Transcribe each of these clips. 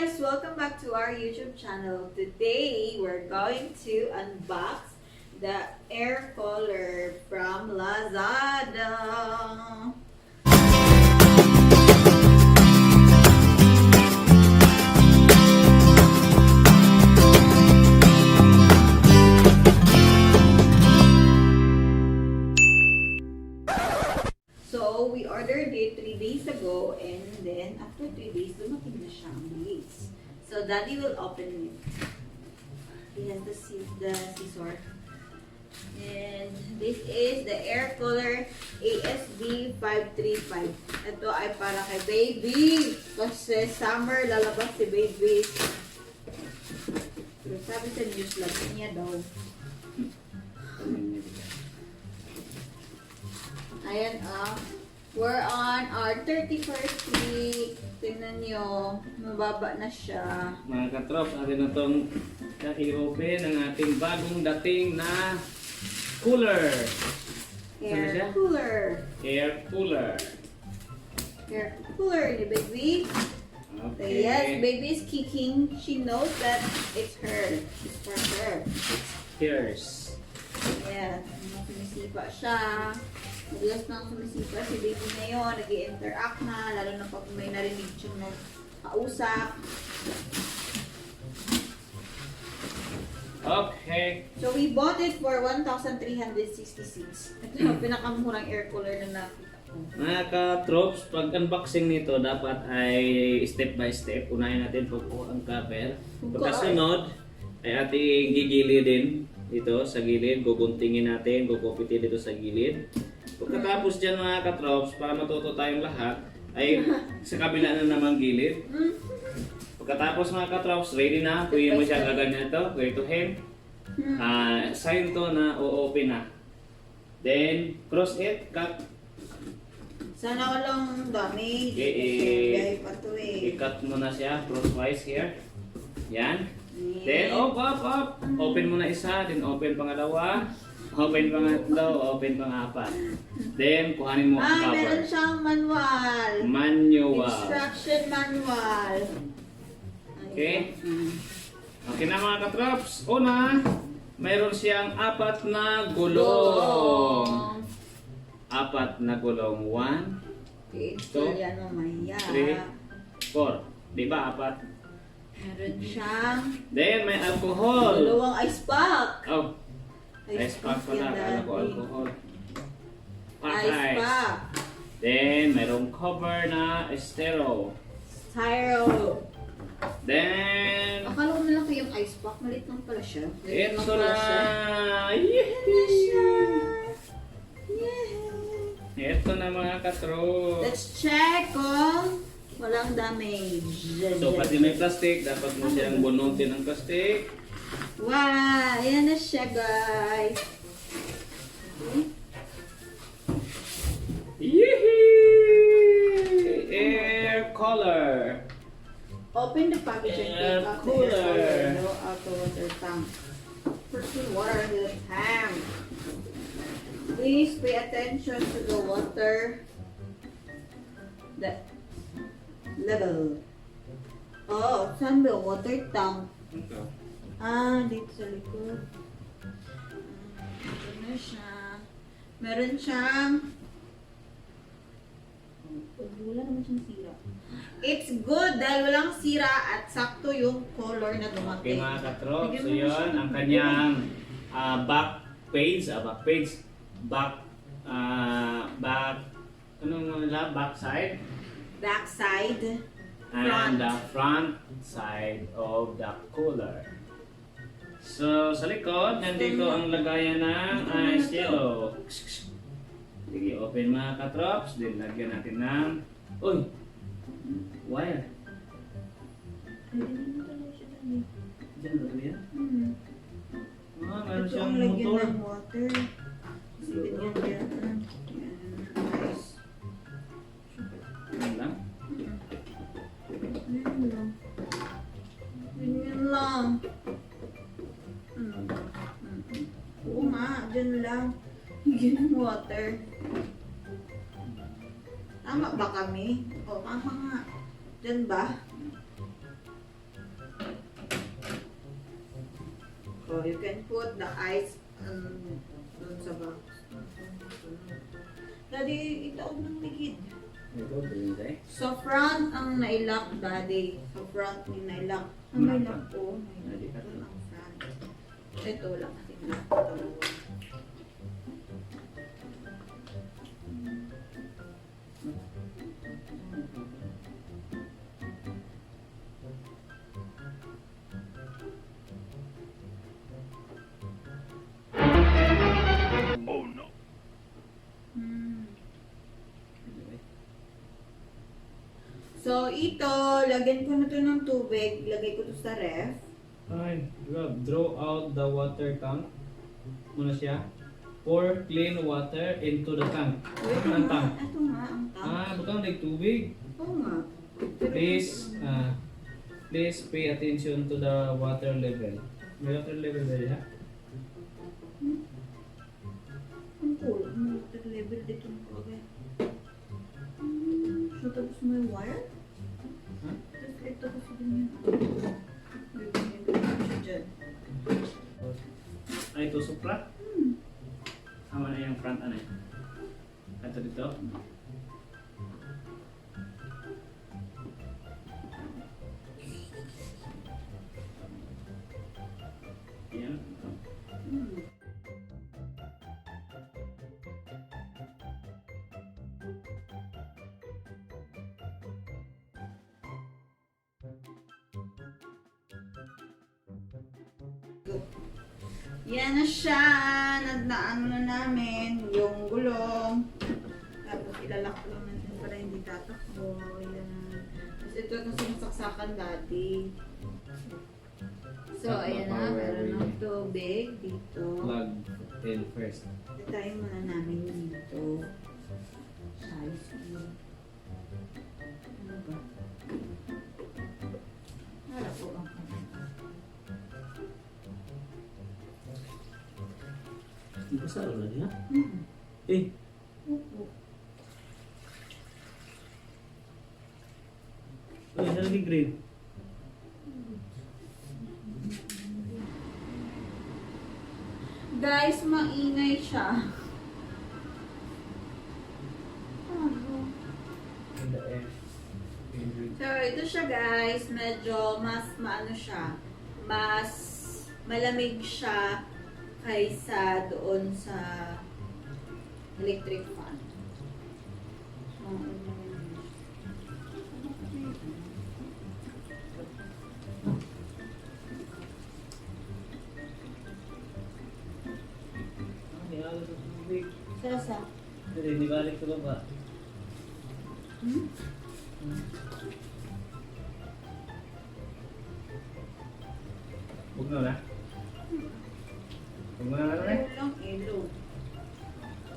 guys! Welcome back to our YouTube channel. Today, we're going to unbox the air cooler from LAZADA. So, we ordered it 3 days ago and then after 3 days, dumating na siya ang bilis. So, Daddy will open it. He has the scissor. And this is the air cooler ASB 535. Ito ay para kay baby. Kasi summer lalabas si baby. Pero sabi sa news lang niya daw. Ayan we're on our 31st week. Tingnan nyo, mababa na siya. Mga katrops, atin na itong i-open ang ating bagong dating na cooler. Air cooler. Air cooler. Air cooler ni baby. Okay. Yes, baby is kicking. She knows that it's her. It's for her. Here's. Yes, sumisipa siya. Madalas nang sumisipa si baby ngayon. Nag-i-interact na. Lalo na pag may narinig siyang nagkausap. Okay. So, we bought it for 1,366. Ito yung pinakamurang air cooler na nakita ko. Mga katrops, pag unboxing nito, dapat ay step by step. Unahin natin pagkuha ang cover. Pagkasunod, ay ating gigilidin dito sa gilid. Guguntingin natin, gugupitin dito sa gilid. Pagkatapos dyan mga katrops, para matuto tayong lahat, ay sa kabila na namang gilid. Pagkatapos mga katrops, ready na. Kuya mo siya gaganyan ito. Go to him. Sign to na o-open na. Then, cross it, cut. Sana walang damage. Okay, pa to eh. i-cut mo na siya crosswise here. Yan. Then, up. Open mo na isa, then open pangalawa. Open pangatlo, open pangapat. Then, kuhanin mo ang cover. Meron siyang manual. Manual. Instruction manual. Okay. Okay na mga katrops. Una, mayroon siyang 4 na gulong. 4 na gulong. 1, Okay, 2, yan mamaya. 3, 4. Diba 4? Meron siyang Then, may alcohol. dalawang ice pack. Oh, ice pack pala. Kala ko alcohol. Ice pack. Then, mayroong cover na estero. Styro. Then, Akala ko nalang yung ice pack. Malit lang pala siya. Malit lang ito pala na. siya. Ito na mga katrops. Let's check kung walang damage. So, pati may plastic, dapat mo siyang bunutin ang plastic. Wow! Ayan na siya, guys. Yee! Air cooler. Open the package and Air take out the cooler. air cooler. No auto water tank. Put water in the tank. Please pay attention to the water. The level. Oh, saan ba yung water tank? Ito. Dito sa likod. Ito na siya. Meron siyang wala naman siyang sira. It's good dahil walang sira at sakto yung color na Okay dumating. mga katrops, so yun ang kanyang back page, back side Back side. and the front side of the cooler. So sa likod, nandito ang lagayan ng ice yellow. Sige, open mga katrops, then lagyan natin ng wire. Diyan ba yan? Meron Ito siyang ang lagyan motor. ng water. Sige, yan. Nice. Yan lang. Ganyan lang. Oo nga, dyan lang. Lagyan ng water. Tama ba kami? O, tama nga. Dyan ba? Oh, you can put the ice dun sa box. Daddy, itaog ng likid. Ito, bilhin tayo. Sa front ang nailak, Daddy. Sa front ni nailak. Ang nailak po. Nailak ang front. Ito lang. Tingnan ko ito. So, ito, lagyan ko na to ng tubig. Lagay ko to sa ref. Ay, grab. Draw out the water tank. Muna siya. Pour clean water into the tank. Wait, Ano ang tank? Ito nga, ang tank. Butang tubig. Oo nga. Please pay attention to the water level. May water level ba yan? Ang cool. Ang water level dito ng kagay. So, tapos mo yung wire? Ha? Tapos ito kasi din yun. Bibigyan ko siya dyan. Ay, ito supra? Sama na yung front ano yun? Ito dito? Yan. Yan na siya. Nagdaan na namin yung gulong. Tapos ilalak ko lang natin para hindi tatakbo. Yan. Tapos ito kasi nasaksakan dati. So, ayan na. Meron ng tubig dito. Plug in first. Tayo muna namin dito. Size ko. Ano ba? Hala po ang Basa na niya? Mm-hmm. Eh, Opo. ay, nalagi green. Guys, maingay siya. And the air. So, ito siya guys. Medyo mas maano siya. Mas malamig siya kaysa doon sa electric fan. Ay, alas sa tubig. Sasa. Hindi, di balik ko ba? Hmm? Huwag na na. Huwag mo na na rin. Elo lang, elo.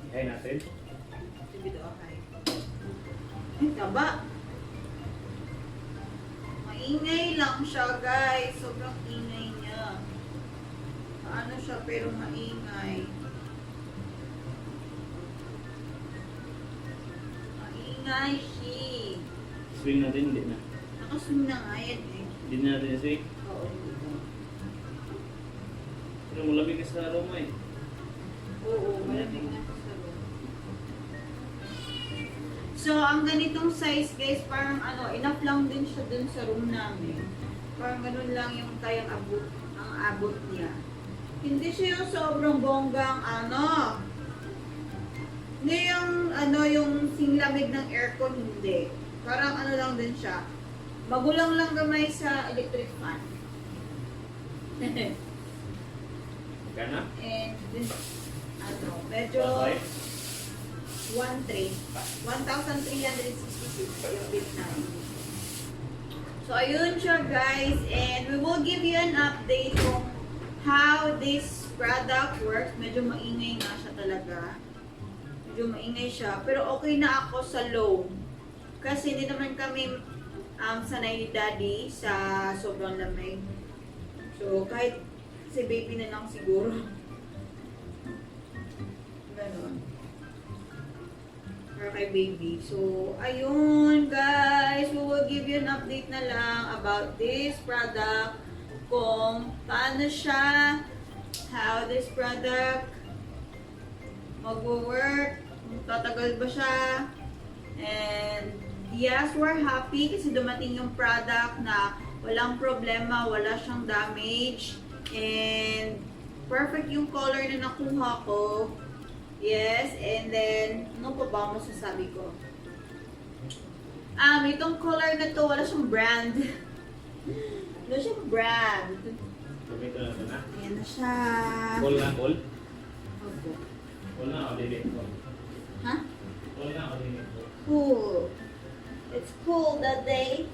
Ihay natin. Sige daw, okay. Ay, taba. Maingay lang siya, guys. Sobrang ingay niya. Paano siya pero maingay? Maingay siya. Swing natin, hindi na. Nakaswing na nga yan eh. Hindi na natin swing. Oo, hindi ko. Pero malamig ka sa aroma eh. Oo, malamig na sa room. So, ang ganitong size guys, parang ano, enough lang din siya dun sa room namin. Parang ganun lang yung kayang abot, ang abot niya. Hindi siya yung sobrang bonggang ano. Hindi yung ano, yung singlamig ng aircon, hindi. Parang ano lang din siya. Magulang lang gamay sa electric fan. Gana? And this, ano, medyo 1,366 yung bili namin. So, ayun siya guys. And we will give you an update kung how this product works. Medyo maingay nga siya talaga. Medyo maingay siya. Pero okay na ako sa low. Kasi hindi naman kami sanay ni Daddy sa sobrang lamig. So, kahit si baby na lang siguro. Ganon. Para kay baby. So, ayun guys. We will give you an update na lang about this product. Kung paano siya how this product mag-work, tatagal ba siya. And yes, we're happy kasi dumating yung product na walang problema, wala siyang damage. And perfect yung color na nakuha ko. Yes, and then, ano pa ba masasabi ko? Itong color na to, wala siyang brand. Wala siyang brand. Ito na. Ayan na siya. Call na, call? Opo. Call na, o delete ko. Ha? Call na, o delete ko. Cool. It's cool that day.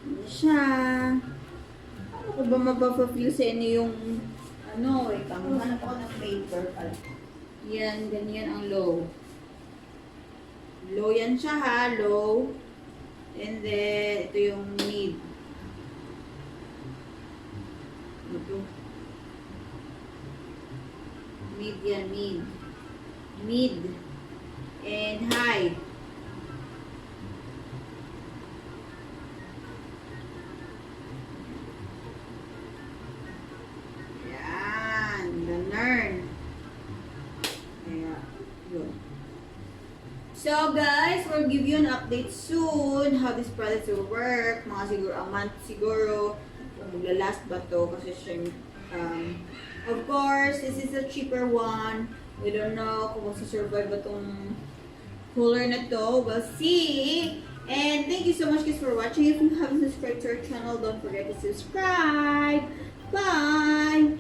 Ayan na siya. Ano ko ba mapapapil sa inyo yung wait lang. Hanap ako ng paper pala. Yan, ganyan ang low. Low yan siya ha, low. And then, ito yung mid. Ito. Mid yan, mid. Mid. And high. Yan, ganun. Kaya, yun. So guys, we'll give you an update soon how this product will work. Mga siguro a month siguro kung maglalast ba to kasi siya of course, this is a cheaper one. We don't know kung magsusurvive ba tong cooler na to. We'll see. And thank you so much guys for watching. If you haven't subscribed to our channel, don't forget to subscribe. Bye!